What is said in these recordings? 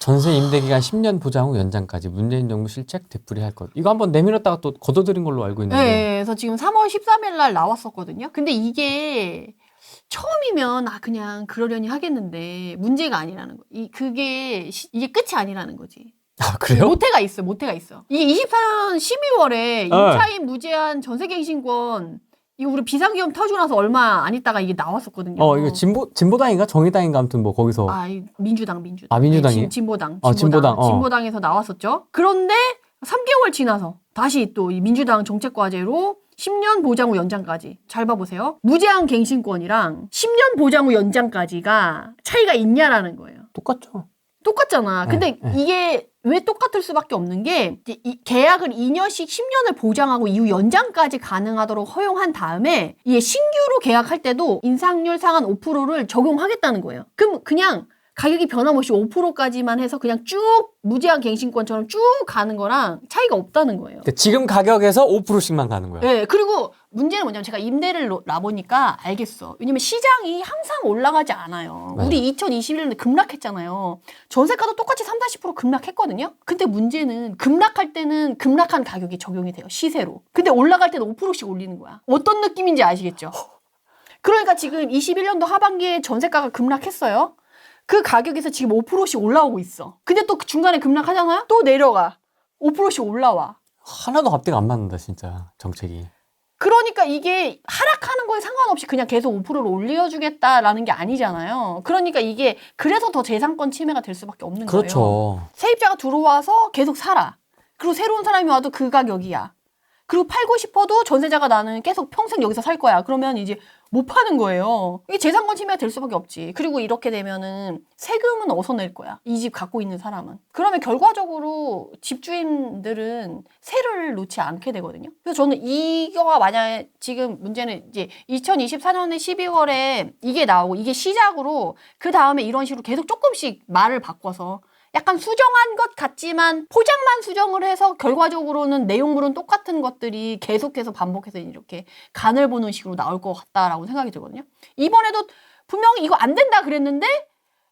전세 임대 기간 10년 보장 후 연장까지 문재인 정부 실책 되풀이할 것. 이거 한번 내밀었다가 또 거둬들인 걸로 알고 있는데. 네, 그래서 지금 3월 13일 날 나왔었거든요. 근데 이게 처음이면 그냥 그러려니 하겠는데 문제가 아니라는 거. 이게 끝이 아니라는 거지. 아, 그래요? 모태가 있어, 모태가 있어. 이게 24년 12월에 임차인 무제한 전세갱신권 이거 우리 비상계엄 터지고 나서 얼마 안 있다가 이게 나왔었거든요. 이거 진보당인가 정의당인가 아무튼 뭐 거기서. 민주당. 아, 민주당이에요? 네, 진보당. 진보당. 진보당에서 나왔었죠. 그런데 3개월 지나서 다시 또 이 민주당 정책 과제로 10년 보장 후 연장까지. 잘 봐보세요. 무제한 갱신권이랑 10년 보장 후 연장까지가 차이가 있냐라는 거예요. 똑같죠. 똑같잖아. 근데 네. 이게 왜 똑같을 수밖에 없는 게 이 계약을 2년씩 10년을 보장하고 이후 연장까지 가능하도록 허용한 다음에 이게 신규로 계약할 때도 인상률 상한 5%를 적용하겠다는 거예요. 그럼 그냥 가격이 변함없이 5%까지만 해서 그냥 쭉 무제한 갱신권처럼 쭉 가는 거랑 차이가 없다는 거예요. 그러니까 지금 가격에서 5%씩만 가는 거야. 네, 그리고 문제는 뭐냐면 제가 임대를 놔보니까 알겠어. 왜냐면 시장이 항상 올라가지 않아요. 네. 우리 2021년에 급락했잖아요. 전세가도 똑같이 3-40% 급락했거든요. 근데 문제는 급락할 때는 급락한 가격이 적용이 돼요. 시세로. 근데 올라갈 때는 5%씩 올리는 거야. 어떤 느낌인지 아시겠죠? 그러니까 지금 21년도 하반기에 전세가가 급락했어요. 그 가격에서 지금 5%씩 올라오고 있어. 근데 또 중간에 급락하잖아요? 또 내려가. 5%씩 올라와. 하나도 앞뒤가 안 맞는다 진짜 정책이. 그러니까 이게 하락하는 거에 상관없이 그냥 계속 5%를 올려주겠다라는 게 아니잖아요. 그러니까 이게 그래서 더 재산권 침해가 될 수밖에 없는 거예요. 그렇죠. 세입자가 들어와서 계속 살아. 그리고 새로운 사람이 와도 그 가격이야. 그리고 팔고 싶어도 전세자가 나는 계속 평생 여기서 살 거야. 그러면 이제 못 파는 거예요. 이게 재산권 침해가 될 수밖에 없지. 그리고 이렇게 되면은 세금은 어디서 낼 거야? 이 집 갖고 있는 사람은. 그러면 결과적으로 집주인들은 세를 놓지 않게 되거든요. 그래서 저는 이거가 만약에 지금 문제는 이제 2024년에 12월에 이게 나오고 이게 시작으로 그 다음에 이런 식으로 계속 조금씩 말을 바꿔서 약간 수정한 것 같지만 포장만 수정을 해서 결과적으로는 내용물은 똑같은 것들이 계속해서 반복해서 이렇게 간을 보는 식으로 나올 것 같다라고 생각이 들거든요. 이번에도 분명히 이거 안 된다 그랬는데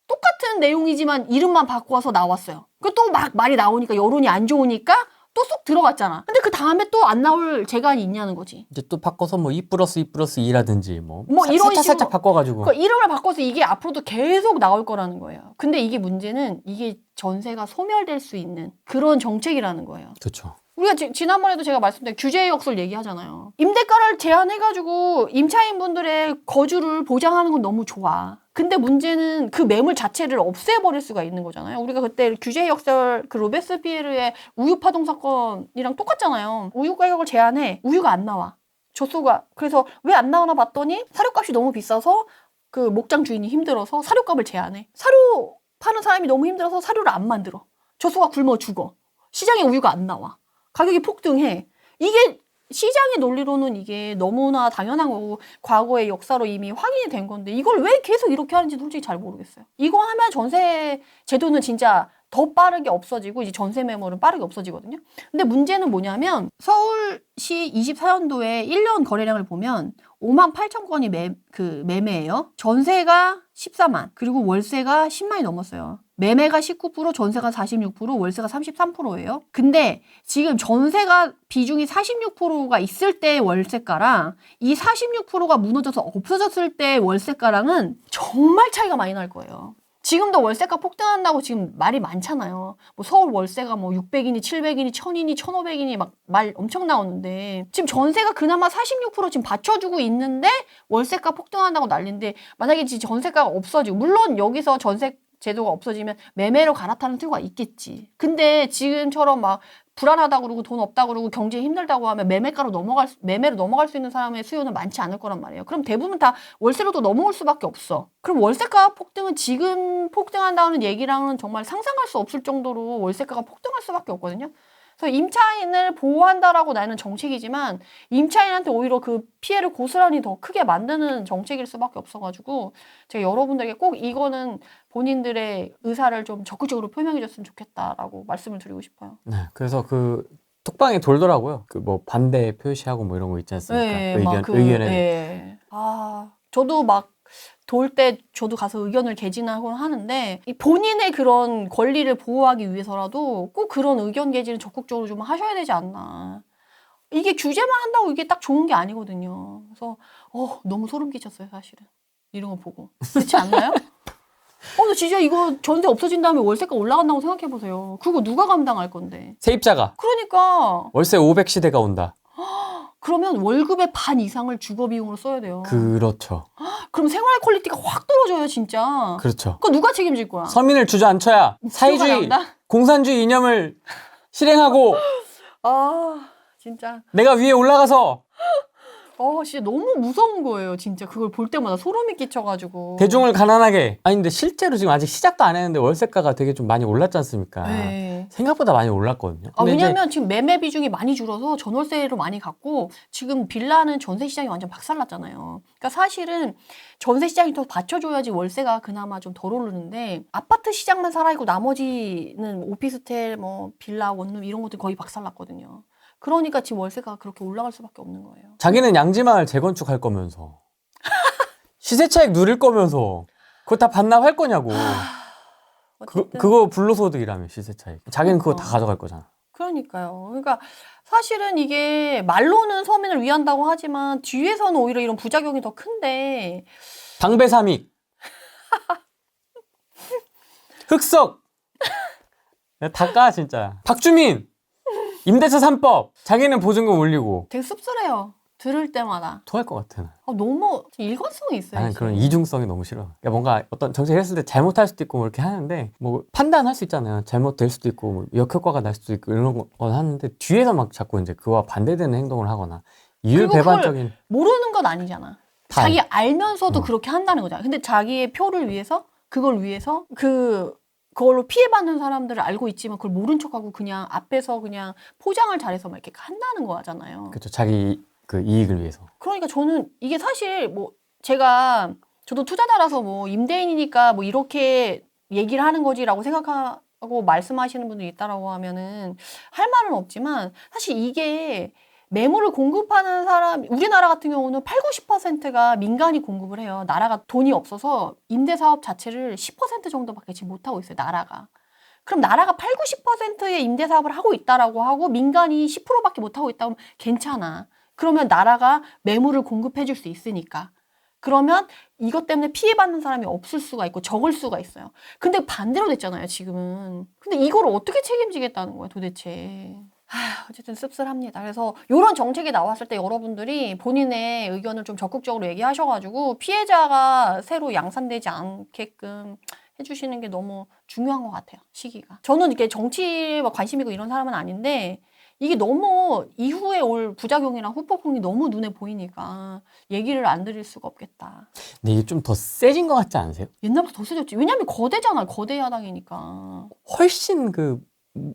똑같은 내용이지만 이름만 바꿔서 나왔어요. 그 또 막 말이 나오니까 여론이 안 좋으니까 또 쏙 들어갔잖아. 근데 그 다음에 또 안 나올 재간이 있냐는 거지. 이제 또 바꿔서 뭐 2+2+2라든지 뭐 이런 식으로 살짝 바꿔가지고. 그러니까 이름을 바꿔서 이게 앞으로도 계속 나올 거라는 거예요. 근데 이게 문제는 이게 전세가 소멸될 수 있는 그런 정책이라는 거예요. 그렇죠. 우리가 지난번에도 제가 말씀드린 규제 역설 얘기하잖아요. 임대가를 제한해가지고 임차인분들의 거주를 보장하는 건 너무 좋아. 근데 문제는 그 매물 자체를 없애버릴 수가 있는 거잖아요. 우리가 그때 규제 역설 그 로베스피에르의 우유 파동 사건이랑 똑같잖아요. 우유 가격을 제한해. 우유가 안 나와. 젖소가. 그래서 왜 안 나오나 봤더니 사료값이 너무 비싸서 그 목장 주인이 힘들어서 사료값을 제한해. 사료 파는 사람이 너무 힘들어서 사료를 안 만들어. 젖소가 굶어 죽어. 시장에 우유가 안 나와. 가격이 폭등해. 이게 시장의 논리로는 이게 너무나 당연한 거고 과거의 역사로 이미 확인이 된 건데 이걸 왜 계속 이렇게 하는지 솔직히 잘 모르겠어요. 이거 하면 전세 제도는 진짜 더 빠르게 없어지고 이제 전세 매물은 빠르게 없어지거든요. 근데 문제는 뭐냐면 서울시 24년도에 1년 거래량을 보면 58,000건이 매매예요. 전세가 14만 그리고 월세가 10만이 넘었어요. 매매가 19%, 전세가 46%, 월세가 33%예요. 근데 지금 전세가 비중이 46%가 있을 때의 월세가랑 이 46%가 무너져서 없어졌을 때의 월세가랑은 정말 차이가 많이 날 거예요. 지금도 월세가 폭등한다고 지금 말이 많잖아요. 뭐 서울 월세가 뭐 600이니 700이니 1000이니 1500이니 막 말 엄청 나오는데 지금 전세가 그나마 46% 지금 받쳐주고 있는데 월세가 폭등한다고 난리인데 만약에 지금 전세가가 없어지고 물론 여기서 전세 제도가 없어지면 매매로 갈아타는 수요가 있겠지. 근데 지금처럼 막 불안하다고 그러고 돈 없다고 그러고 경제 힘들다고 하면 매매로 넘어갈 수 있는 사람의 수요는 많지 않을 거란 말이에요. 그럼 대부분 다 월세로도 넘어올 수밖에 없어. 그럼 월세가 폭등은 지금 폭등한다는 얘기랑은 정말 상상할 수 없을 정도로 월세가가 폭등할 수밖에 없거든요. 그래서 임차인을 보호한다라고 나는 정책이지만 임차인한테 오히려 그 피해를 고스란히 더 크게 만드는 정책일 수밖에 없어가지고 제가 여러분들에게 꼭 이거는 본인들의 의사를 좀 적극적으로 표명해줬으면 좋겠다라고 말씀을 드리고 싶어요. 네, 그래서 그 톡방에 돌더라고요. 그 뭐 반대 표시하고 뭐 이런 거 있지 않습니까? 네, 의견에. 네. 저도 막 돌 때 저도 가서 의견을 개진하곤 하는데 이 본인의 그런 권리를 보호하기 위해서라도 꼭 그런 의견 개진을 적극적으로 좀 하셔야 되지 않나. 이게 규제만 한다고 이게 딱 좋은 게 아니거든요. 그래서 너무 소름 끼쳤어요, 사실은. 이런 거 보고. 그렇지 않나요? 나 진짜 이거 전세 없어진 다음에 월세가 올라간다고 생각해 보세요. 그거 누가 감당할 건데. 세입자가 그러니까 월세 500 시대가 온다. 그러면 월급의 반 이상을 주거 비용으로 써야 돼요. 그렇죠. 그럼 생활 퀄리티가 확 떨어져요, 진짜. 그렇죠. 그거 누가 책임질 거야? 서민을 주저앉혀야 사회주의, 나온다? 공산주의 이념을 실행하고 아, 진짜. 내가 위에 올라가서 진짜 너무 무서운 거예요, 진짜. 그걸 볼 때마다 소름이 끼쳐가지고. 대중을 가난하게. 아니 근데 실제로 지금 아직 시작도 안 했는데 월세가가 되게 좀 많이 올랐지 않습니까? 네. 생각보다 많이 올랐거든요. 근데 왜냐면 지금 매매 비중이 많이 줄어서 전월세로 많이 갔고 지금 빌라는 전세 시장이 완전 박살났잖아요. 그러니까 사실은 전세 시장이 더 받쳐줘야지 월세가 그나마 좀 덜 오르는데 아파트 시장만 살아있고 나머지는 오피스텔, 뭐 빌라, 원룸 이런 것들 거의 박살났거든요. 그러니까 지금 월세가 그렇게 올라갈 수밖에 없는 거예요. 자기는 양지마을 재건축할 거면서 시세 차익 누릴 거면서 그거 다 반납할 거냐고. 어쨌든 그거 불로소득이라며 시세 차익. 자기는 그거 다 가져갈 거잖아. 그러니까요. 그러니까 사실은 이게 말로는 서민을 위한다고 하지만 뒤에서는 오히려 이런 부작용이 더 큰데 방배삼익 흑석 다 까 진짜. 박주민 임대차 3법 자기는 보증금 올리고 되게 씁쓸해요. 들을 때마다. 토할 것 같아. 난. 너무 일관성이 있어요. 나는 그런 지금. 이중성이 너무 싫어. 그러니까 뭔가 어떤 정책을 했을 때 잘못할 수도 있고 뭐 이렇게 하는데 뭐 판단할 수 있잖아요. 잘못될 수도 있고 뭐 역효과가 날 수도 있고 이런 거 하는데 뒤에서 막 자꾸 이제 그와 반대되는 행동을 하거나 이율배반적인 모르는 건 아니잖아. 다 자기 알면서도 그렇게 한다는 거잖아. 근데 자기의 표를 위해서 그걸 위해서 그걸로 피해받는 사람들을 알고 있지만 그걸 모른 척하고 그냥 앞에서 그냥 포장을 잘해서 막 이렇게 한다는 거잖아요. 그렇죠. 자기 그 이익을 위해서. 그러니까 저는 이게 사실 뭐 저도 투자자라서 뭐 임대인이니까 뭐 이렇게 얘기를 하는 거지라고 생각하고 말씀하시는 분들이 있다라고 하면은 할 말은 없지만 사실 이게 매물을 공급하는 우리나라 같은 경우는 80~90%가 민간이 공급을 해요. 나라가 돈이 없어서 임대사업 자체를 10% 정도밖에 지금 못하고 있어요, 나라가. 그럼 나라가 80~90%의 임대사업을 하고 있다라고 하고 민간이 10%밖에 못하고 있다면 괜찮아. 그러면 나라가 매물을 공급해 줄 수 있으니까. 그러면 이것 때문에 피해받는 사람이 없을 수가 있고 적을 수가 있어요. 근데 반대로 됐잖아요, 지금은. 근데 이걸 어떻게 책임지겠다는 거야, 도대체. 어쨌든 씁쓸합니다. 그래서 이런 정책이 나왔을 때 여러분들이 본인의 의견을 좀 적극적으로 얘기하셔가지고 피해자가 새로 양산되지 않게끔 해주시는 게 너무 중요한 것 같아요, 시기가. 저는 이렇게 정치에 관심 있고 이런 사람은 아닌데 이게 너무 이후에 올 부작용이랑 후폭풍이 너무 눈에 보이니까 얘기를 안 드릴 수가 없겠다. 근데 이게 좀 더 세진 것 같지 않으세요? 옛날부터 더 세졌지. 왜냐면 거대잖아. 거대 야당이니까. 훨씬 그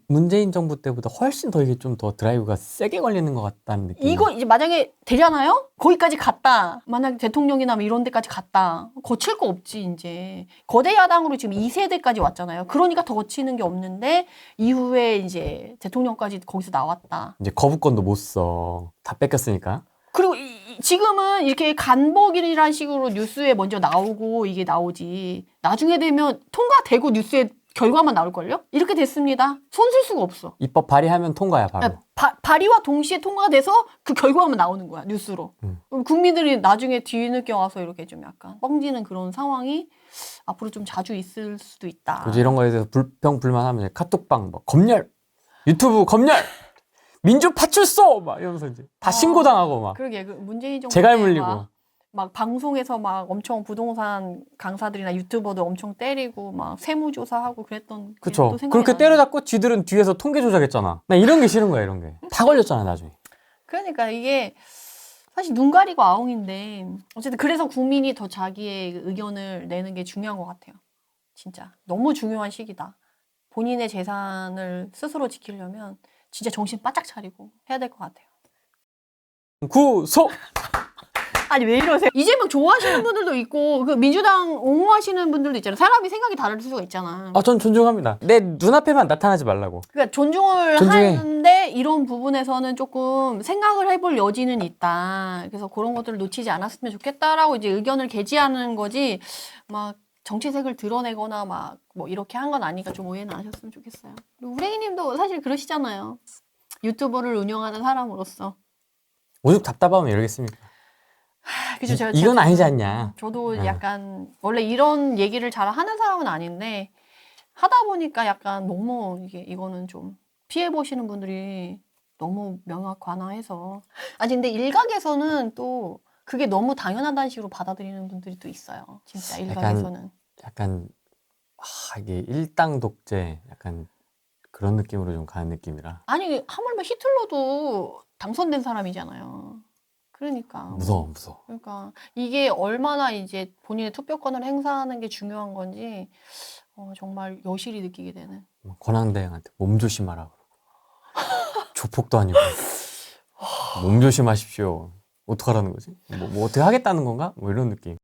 문재인 정부 때보다 훨씬 더 이게 좀 더 드라이브가 세게 걸리는 것 같다는 느낌. 이거 이제 만약에 되잖아요? 거기까지 갔다. 만약에 대통령이나 뭐 이런 데까지 갔다. 거칠 거 없지, 이제. 거대 야당으로 지금 2세대까지 왔잖아요. 그러니까 더 거치는 게 없는데, 이후에 이제 대통령까지 거기서 나왔다. 이제 거부권도 못 써. 다 뺏겼으니까. 그리고 지금은 이렇게 간복이라는 식으로 뉴스에 먼저 나오고 이게 나오지. 나중에 되면 통과되고 뉴스에 결과만 나올걸요? 이렇게 됐습니다. 손 쓸 수가 없어. 입법 발의하면 통과야 바로. 발의와 동시에 통과가 돼서 그 결과만 나오는 거야, 뉴스로. 그럼 국민들이 나중에 뒤늦게 와서 이렇게 좀 약간 뻥지는 그런 상황이 앞으로 좀 자주 있을 수도 있다. 그래서 이런 거에 대해서 불평불만하면 이제 카톡방 뭐 검열, 유튜브 검열, 민주 파출소 막 이러면서 이제 다 신고당하고 막 그러게 그 문재인 정부 재갈 때 물리고. 막 방송에서 막 엄청 부동산 강사들이나 유튜버도 엄청 때리고 막 세무조사하고 그랬던 게 그쵸. 또 생각이 그렇게 나네. 때려잡고 지들은 뒤에서 통계 조작했잖아. 나 이런 게 싫은 거야, 이런 게. 다 걸렸잖아, 나중에. 그러니까 이게 사실 눈 가리고 아웅인데 어쨌든 그래서 국민이 더 자기의 의견을 내는 게 중요한 것 같아요. 진짜 너무 중요한 시기다. 본인의 재산을 스스로 지키려면 진짜 정신 바짝 차리고 해야 될 것 같아요. 구속! 아니 왜 이러세요? 이재명 좋아하시는 분들도 있고 그 민주당 옹호하시는 분들도 있잖아요. 사람이 생각이 다를 수가 있잖아. 전 존중합니다. 내 눈앞에만 나타나지 말라고. 그러니까 존중을 존중해. 하는데 이런 부분에서는 조금 생각을 해볼 여지는 있다. 그래서 그런 것들을 놓치지 않았으면 좋겠다라고 이제 의견을 게재하는 거지 막 정치색을 드러내거나 막 뭐 이렇게 한 건 아니까 좀 오해는 안 하셨으면 좋겠어요. 그리고 우레이님도 사실 그러시잖아요. 유튜버를 운영하는 사람으로서. 오죽 답답하면 이러겠습니까? 그죠? 이건 아니지 않냐. 저도 네. 약간 원래 이런 얘기를 잘 하는 사람은 아닌데 하다 보니까 약간 너무 이거는 좀 피해 보시는 분들이 너무 명확관화해서 근데 일각에서는 또 그게 너무 당연하다는 식으로 받아들이는 분들이 또 있어요. 진짜 일각에서는. 약간 이게 일당 독재 약간 그런 느낌으로 좀 가는 느낌이라 아니 하물며 히틀러도 당선된 사람이잖아요. 그러니까 무서워. 그러니까 이게 얼마나 이제 본인의 투표권을 행사하는 게 중요한 건지 정말 여실히 느끼게 되는. 권한대행한테 몸 조심하라. 조폭도 아니고 몸 조심하십시오. 어떡하라는 거지? 뭐 어떻게 하겠다는 건가? 뭐 이런 느낌.